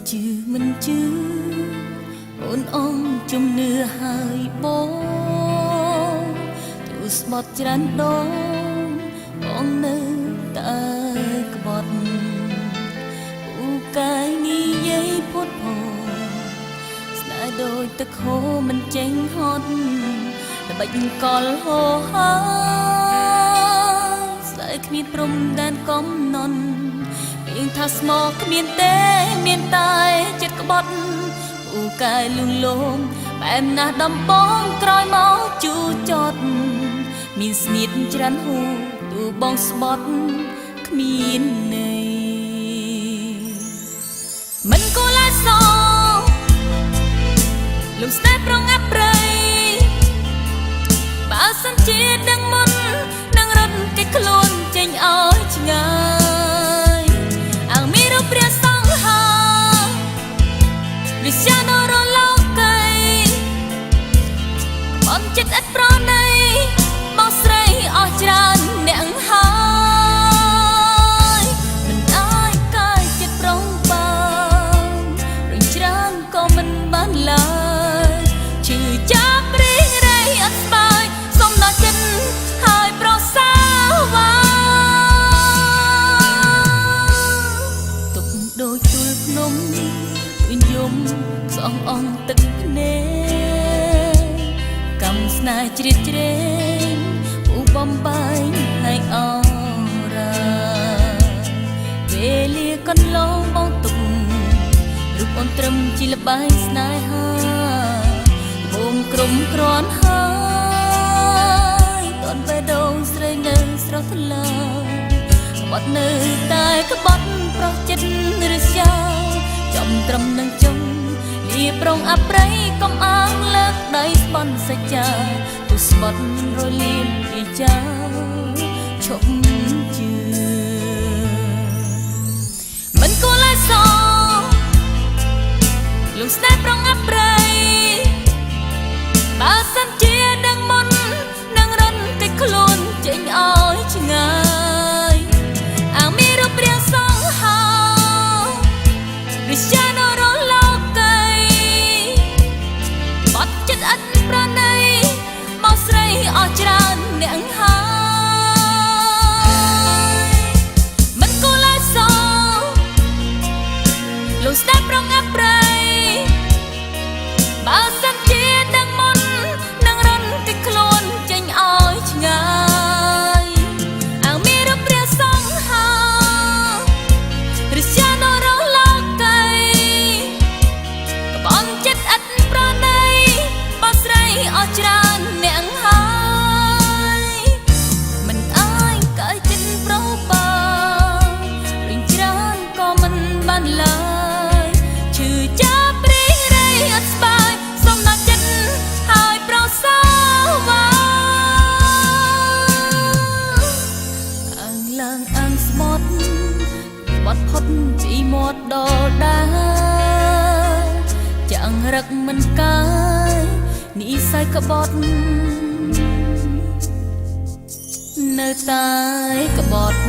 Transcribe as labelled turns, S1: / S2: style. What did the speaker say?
S1: មិនជឿអូនអងជំនឿហើយបងទូស្បត់ច្រើនដងបងនៅតែក្បត់ពូកាយនិយាយពុតផងស្នេហ៍ដូចទឹកហូរមិនចេញហត់ល្បិចកលហូរហើយស្នេហ៍គ្មានព្រំដែនកំណត់ពីងថាស្មោះគ្មានទេមានតែចិត្តក្បត់ពូកាយលួងលោមបែបណាស់ដំបងក្រោយមកជូចត់មានស្នៀតច្រើនហូរទូបងស្បត់គ្មានន័យមិនគួរឡាសលំស្នេហ៍ប្រងអាប់ប្រៃបើសិនជាដឹងមុននឹងរត់គេខ្លួនចេញឲ្យឆ្ងាយអាងមានរូបព្រះសង្ឃហាវិជាណរលោកៃបំចិត្តឥតប្រណីមកស្រីអស់ច្រើនអ្នកហើយមិនអាចកាយចិត្តប្រងបងរញច្រើនក៏មិនបានឡើយឈឺចាប់រីងរៃអត់ស្បើយសុំដល់ចិត្តហើយប្រសាវ៉ាទុកដូចទូលភ្នំវិញយំស្អងអងទឹកភ្នែកកំស្នេហ៍ជ្រៀតជ្រែងពូបំបែងឲ្យអរាវេលាកន្លងបងទុករូបអូនត្រឹមជាលបែងស្នេហាបងក្រុមគ្រាន់ហើយតនបេះដូងស្រីនៅស្រស់ថ្លាក្បត់នៅតែក្បត់ប្រោះចិត្តរិះយ៉ាចំត្រឹមនឹងចុងលាប្រងអប្រៃកុំអាងលើកដៃស្បន់សច្ចាទូស្បត់រលៀនពីចាឈប់ជឿមិនគួរឡើយសលំស្នេហ៍ប្រងអប្រៃបើសិនជាដឹងមុននឹងរត់គេខ្លួនចេញឲ្យឆ្ងាយអាងមានរូបព្រះសង្ឃហារិជាណរលោកៃបត់ចិត្តឥតប្រណីមកស្រីអស់ច្រើនអ្នកហើយមិនគួរឡើយសលំស្នេហ៍ប្រងអប្រៃបើសិនជាដឹងមុននឹងរត់គេខ្លួនចេញឲ្យឆ្ងាយអាងមានរូបព្រះសង្ឃហារិជាណរលោកៃក្បន់ចិត្តឥតប្រណីបោះស្រីអស់ច្រើនអ្នកហើយមិនអាយកាយចិត្តប្របារីងច្រើនក៏មិនបានឡើយឈឺចាប់រីងរៃអត់ស្បើយសុំដល់ចិត្តហើយប្រសាវ៉ាអាងឡើងអាងស្បត់បាត់ផុតពីមាត់ដល់ដាចាំងរឹកមិនកាយនិស័យក្បត់នៅតែក្បត់